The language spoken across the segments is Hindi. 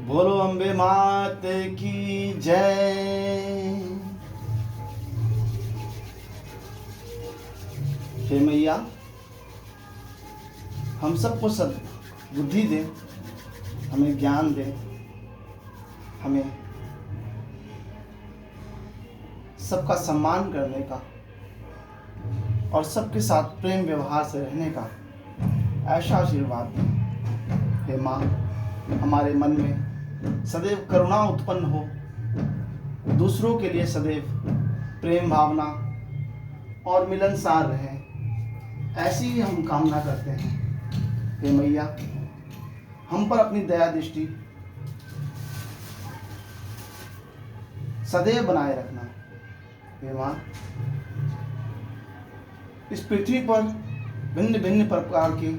बोलो अम्बे मात की जय। हे मैया, हम सबको सद बुद्धि दे, हमें ज्ञान दे, हमें सबका सम्मान करने का और सबके साथ प्रेम व्यवहार से रहने का ऐसा आशीर्वाद दे। हे माँ, हमारे मन में सदैव करुणा उत्पन्न हो, दूसरों के लिए सदैव प्रेम भावना और मिलनसार रहे, ऐसी ही हम कामना करते हैं। हे मैया, हम पर अपनी दया दृष्टि सदैव बनाए रखना। हे माँ, इस पृथ्वी पर भिन्न भिन्न प्रकार के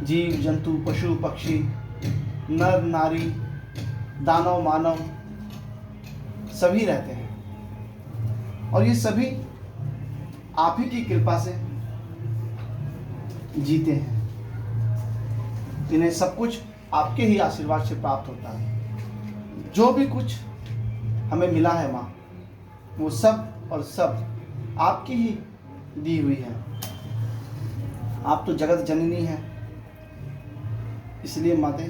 जीव जंतु पशु पक्षी नर नारी दानव मानव सभी रहते हैं और ये सभी आप ही की कृपा से जीते हैं। इन्हें सब कुछ आपके ही आशीर्वाद से प्राप्त होता है। जो भी कुछ हमें मिला है माँ, वो सब और सब आपकी ही दी हुई है। आप तो जगत जननी हैं, इसलिए माते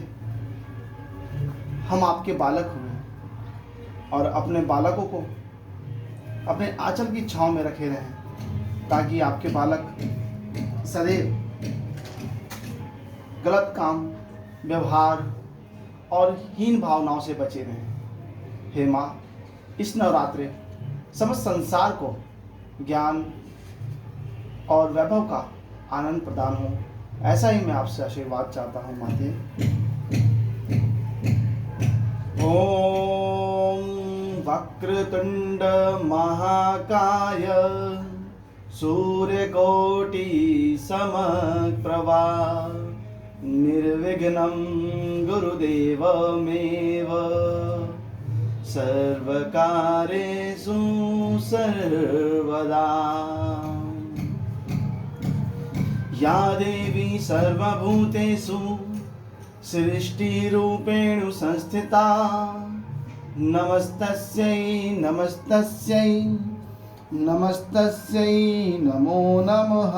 हम आपके बालक हुए और अपने बालकों को अपने आंचल की छांव में रखे रहें, ताकि आपके बालक सदैव गलत काम व्यवहार और हीन भावनाओं से बचे रहें। हे माँ, इस नवरात्रे समस्त संसार को ज्ञान और वैभव का आनंद प्रदान हो, ऐसा ही मैं आपसे आशीर्वाद चाहता हूँ माते। ओम वक्रतुंड महाकाय सूर्यकोटि समप्रभा निर्विघ्नं गुरुदेवमेव सर्वकार्येषु सर्वदा। या देवी सर्वभूतेषु सृष्टिरूपेण संस्थिता नमस्तस्यै नमस्तस्यै नमस्तस्यै नमो नमः।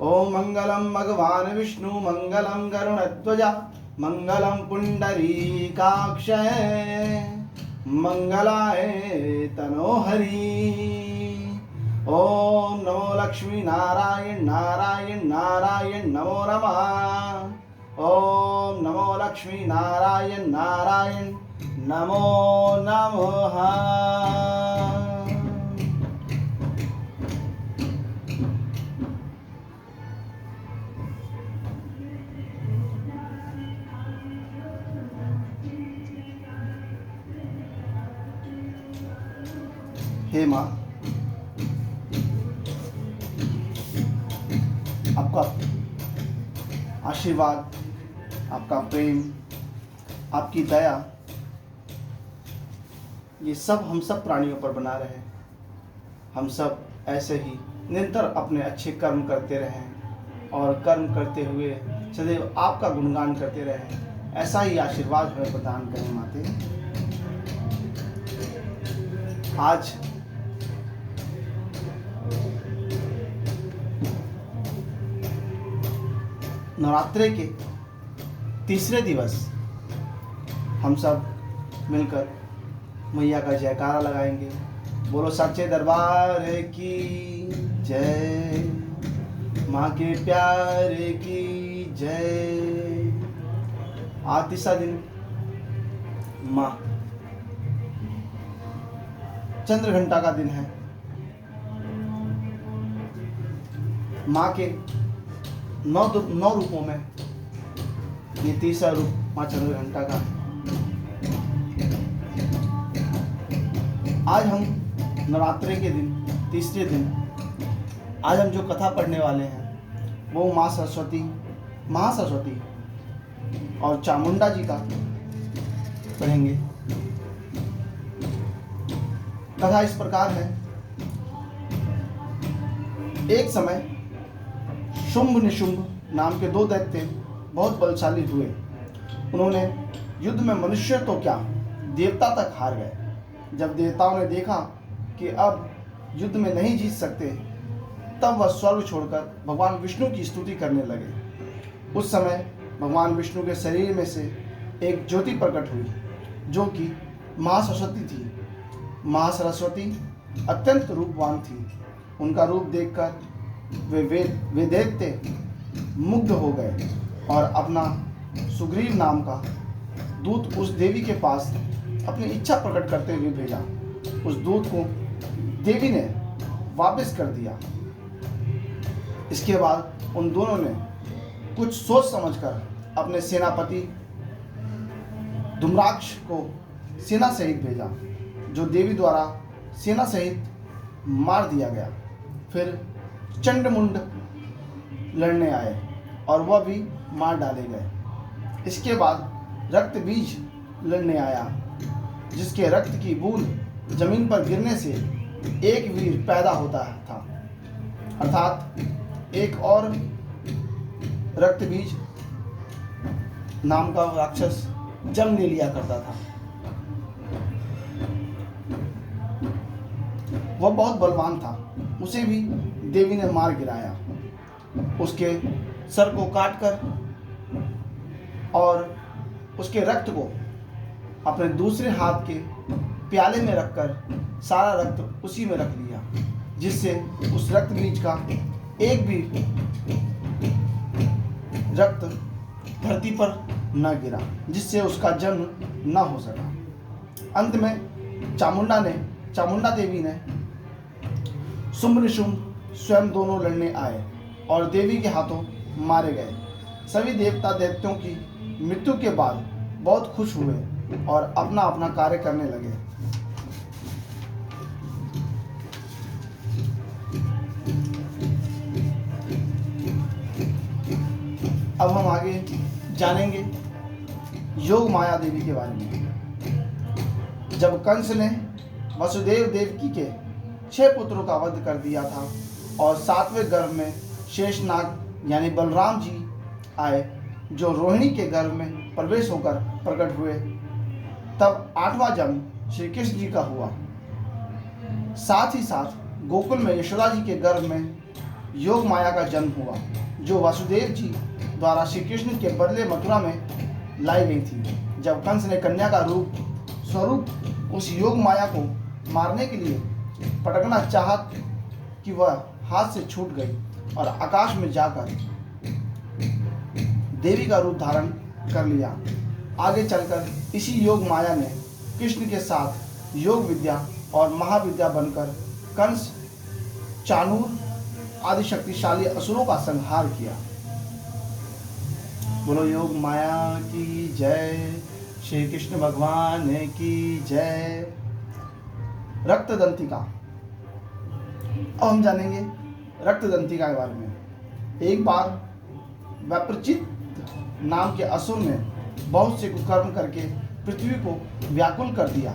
ओम मंगलम भगवान विष्णु मंगलम गरुड़ध्वजा मंगलम पुंडरीकाक्षय मंगलाय तनोहरि। ओम नमो लक्ष्मी नारायण नारायण नारायण नमो नमः। ओम नमो लक्ष्मी नारायण नारायण नमो नमः। हे माँ, आपका आशीर्वाद, आपका प्रेम, आपकी दया, ये सब हम सब प्राणियों पर बना रहे। हम सब ऐसे ही निरंतर अपने अच्छे कर्म करते रहें और कर्म करते हुए सदैव आपका गुणगान करते रहें, ऐसा ही आशीर्वाद हमें प्रदान करें माते। आज नवरात्रे के तीसरे दिवस हम सब मिलकर मैया का जयकारा लगाएंगे। बोलो सच्चे दरबार की जय, माँ के प्यार की जय। आज तीसरा दिन माँ चंद्रघंटा का दिन है। माँ के नौ रूपों में ये तीसरा रूप माँ चंद्रघंटा का है। आज हम नवरात्रे के दिन तीसरे दिन आज हम जो कथा पढ़ने वाले हैं वो माँ सरस्वती महासरस्वती और चामुंडा जी का पढ़ेंगे। कथा इस प्रकार है। एक समय शुंभ निशुंभ नाम के दो दैत्य बहुत बलशाली हुए। उन्होंने युद्ध में मनुष्य तो क्या, देवता तक हार गए। जब देवताओं ने देखा कि अब युद्ध में नहीं जीत सकते, तब वह स्वर्ग छोड़कर भगवान विष्णु की स्तुति करने लगे। उस समय भगवान विष्णु के शरीर में से एक ज्योति प्रकट हुई, जो कि महासरस्वती थी। महासरस्वती अत्यंत रूपवान थी। उनका रूप देखकर वे दैत्य मुग्ध हो गए और अपना सुग्रीव नाम का दूत उस देवी के पास अपनी इच्छा प्रकट करते हुए भेजा। उस दूत को देवी ने वापस कर दिया। इसके बाद उन दोनों ने कुछ सोच समझकर अपने सेनापति धूम्राक्ष को सेना सहित भेजा, जो देवी द्वारा सेना सहित मार दिया गया। फिर चंडमुंड लड़ने आए और वह भी मार डाले गए। इसके बाद रक्त बीज लड़ने आया, जिसके रक्त की बूंद जमीन पर गिरने से एक वीर पैदा होता था, अर्थात एक और रक्त बीज नाम का राक्षस जन्म ले लिया करता था। वह बहुत बलवान था। उसे भी देवी ने मार गिराया। उसके सर को काटकर और उसके रक्त को अपने दूसरे हाथ के प्याले में रखकर सारा रक्त उसी में रख लिया, जिससे उस रक्त बीज का एक भी रक्त धरती पर न गिरा, जिससे उसका जन्म न हो सका। अंत में चामुंडा देवी ने शुंभ निशुंभ स्वयं दोनों लड़ने आए और देवी के हाथों मारे गए। सभी देवता दैत्यों की मृत्यु के बाद बहुत खुश हुए और अपना अपना कार्य करने लगे। अब हम आगे जानेंगे योग माया देवी के बारे में। जब कंस ने वसुदेव देवकी के 6 पुत्रों का वध कर दिया था और 7वें गर्भ में शेषनाग यानी बलराम जी आए, जो रोहिणी के गर्भ में प्रवेश होकर प्रकट हुए, तब 8वां जन्म श्री कृष्ण जी का हुआ। साथ ही साथ गोकुल में यशोदा जी के गर्भ में योग माया का जन्म हुआ, जो वासुदेव जी द्वारा श्री कृष्ण के बदले मथुरा में लाई गई थी। जब कंस ने कन्या का स्वरूप उस योग माया को मारने के लिए पटकना चाहत कि वह हाथ से छूट गई और आकाश में जाकर देवी का रूप धारण कर लिया। आगे चलकर इसी योग माया ने कृष्ण के साथ योग विद्या और महाविद्या बनकर कंस, चाणूर आदि शक्तिशाली असुरों का संहार किया। बोलो योग माया की जय, श्री कृष्ण भगवान की जय। रक्तदंतिका। अब हम जानेंगे रक्तदंतिका के बारे में। एक बार वैप्रचित नाम के असुर ने बहुत से कुकर्म करके पृथ्वी को व्याकुल कर दिया।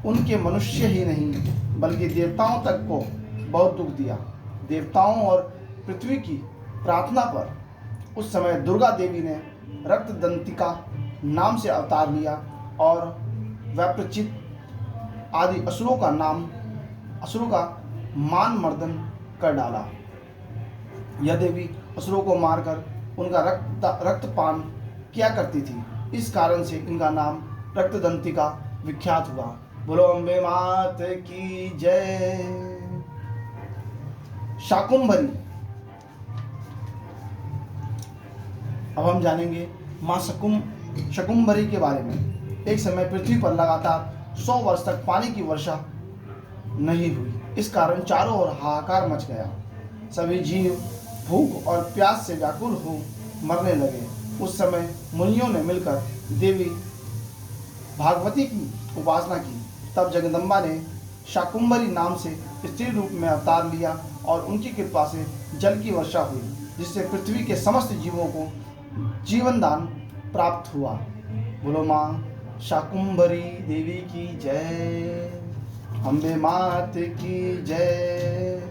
उनके मनुष्य ही नहीं बल्कि देवताओं तक को बहुत दुख दिया। देवताओं और पृथ्वी की प्रार्थना पर उस समय दुर्गा देवी ने रक्तदंतिका नाम से अवतार लिया और वैप्रचित आदि असुरों का मान मर्दन कर डाला। यह देवी असुरों को मारकर उनका रक्तपान किया करती थी। इस कारण से इनका नाम रक्तदंतिका विख्यात हुआ। बोलो अम्बे मात की जय। शाकुंभरी। अब हम जानेंगे माँ शकुंभरी के बारे में। एक समय पृथ्वी पर लगातार 100 वर्ष तक पानी की वर्षा नहीं हुई। इस कारण चारों ओर हाहाकार मच गया। सभी जीव भूख और प्यास से व्याकुल हो मरने लगे। उस समय मुनियों ने मिलकर देवी भागवती की उपासना की। तब जगदम्बा ने शाकुंभरी नाम से स्त्री रूप में अवतार लिया और उनकी कृपा से जल की वर्षा हुई, जिससे पृथ्वी के समस्त जीवों को जीवन दान प्राप्त हुआ। बोलो माँ शाकुंभरी देवी की जय, अम्बे मात की जय।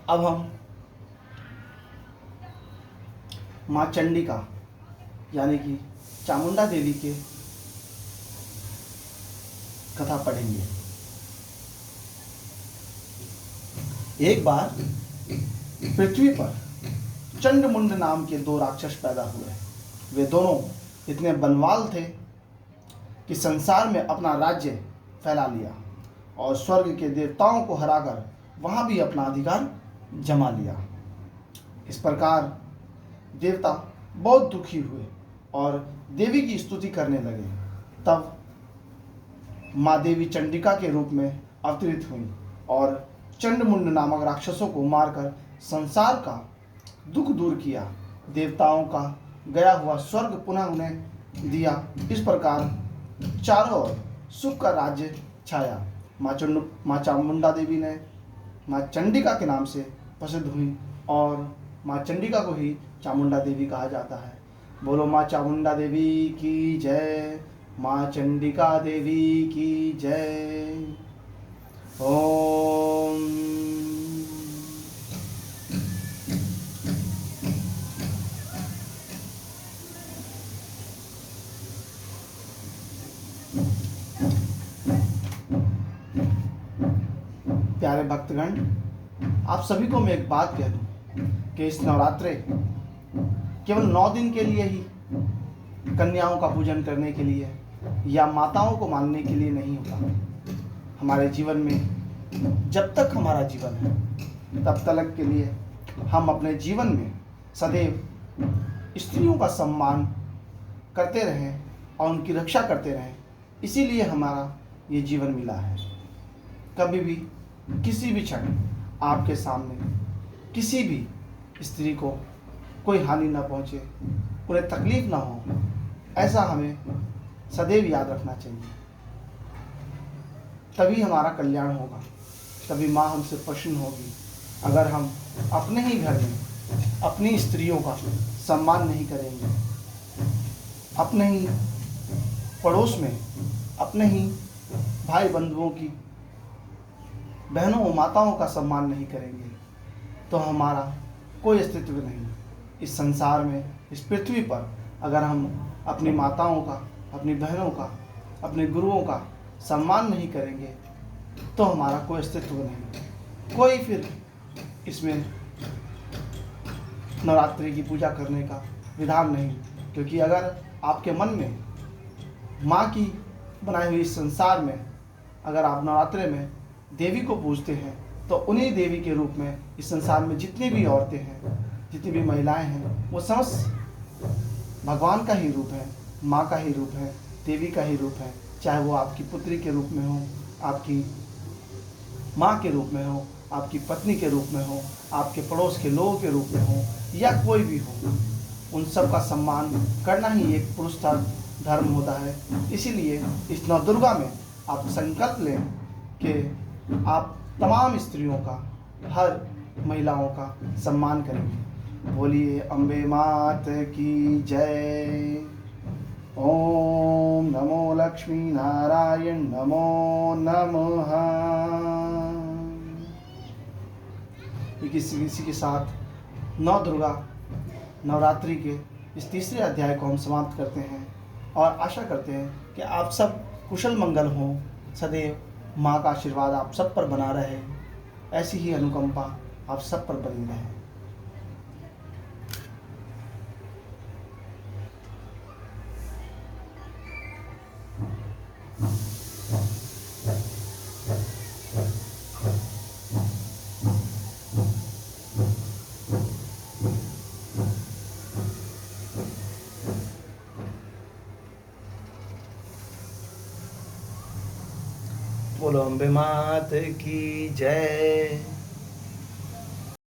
अब हम माँ चंडिका यानी कि चामुंडा देवी के कथा पढ़ेंगे। एक बार पृथ्वी पर चंडमुंड नाम के दो राक्षस पैदा हुए। वे दोनों इतने बलवान थे कि संसार में अपना राज्य फैला लिया और स्वर्ग के देवताओं को हराकर वहां भी अपना अधिकार जमा लिया। इस प्रकार देवता बहुत दुखी हुए और देवी की स्तुति करने लगे। तब माँ देवी चंडिका के रूप में अवतरित हुई और चंडमुंड नामक राक्षसों को मारकर संसार का दुख दूर किया। देवताओं का गया हुआ स्वर्ग पुनः उन्हें दिया। इस प्रकार चारों ओर सुख का राज्य छाया। माँ चामुंडा देवी ने माँ चंडिका के नाम से प्रसिद्ध हुई और माँ चंडिका को ही चामुंडा देवी कहा जाता है। बोलो माँ चामुंडा देवी की जय, माँ चंडिका देवी की जय। ओम। प्यारे भक्तगण, आप सभी को मैं एक बात कह दूं कि इस नवरात्रे केवल 9 दिन के लिए ही कन्याओं का पूजन करने के लिए या माताओं को मानने के लिए नहीं होता। हमारे जीवन में जब तक हमारा जीवन है तब तक के लिए हम अपने जीवन में सदैव स्त्रियों का सम्मान करते रहें और उनकी रक्षा करते रहें। इसीलिए हमारा ये जीवन मिला है। कभी भी किसी भी क्षण आपके सामने किसी भी स्त्री को कोई हानि न पहुंचे, उन्हें तकलीफ ना हो, ऐसा हमें सदैव याद रखना चाहिए। तभी हमारा कल्याण होगा, तभी माँ हमसे प्रसन्न होगी। अगर हम अपने ही घर में अपनी स्त्रियों का सम्मान नहीं करेंगे, अपने ही पड़ोस में अपने ही भाई बंधुओं की बहनों और माताओं का सम्मान नहीं करेंगे, तो हमारा कोई अस्तित्व नहीं। इस संसार में, इस पृथ्वी पर अगर हम अपनी माताओं का, अपनी बहनों का, अपने गुरुओं का सम्मान नहीं करेंगे तो हमारा कोई अस्तित्व नहीं। कोई फिर इसमें नवरात्रि की पूजा करने का विधान नहीं, क्योंकि अगर आपके मन में माँ की बनाई हुई इस संसार में अगर आप नवरात्रि में देवी को पूजते हैं तो उन्हीं देवी के रूप में इस संसार में जितनी भी औरतें हैं, जितनी भी महिलाएं हैं, वो समस्त भगवान का ही रूप है, माँ का ही रूप है, देवी का ही रूप है। चाहे वो आपकी पुत्री के रूप में हो, आपकी माँ के रूप में हो, आपकी पत्नी के रूप में हो, आपके पड़ोस के लोगों के रूप में हो, या कोई भी हो, उन सब का सम्मान करना ही एक पुरुष धर्म होता है। इसीलिए इस नवदुर्गा में आप संकल्प लें कि आप तमाम स्त्रियों का, हर महिलाओं का सम्मान करेंगे। बोलिए अम्बे मात की जय। ओम नमो लक्ष्मी नारायण नमो नमः। इसी के साथ नवदुर्गा नवरात्रि के इस तीसरे अध्याय को हम समाप्त करते हैं और आशा करते हैं कि आप सब कुशल मंगल हों। सदैव माँ का आशीर्वाद आप सब पर बना रहे, ऐसी ही अनुकंपा आप सब पर बनी रहे। बोलो अम्बे मात की जय।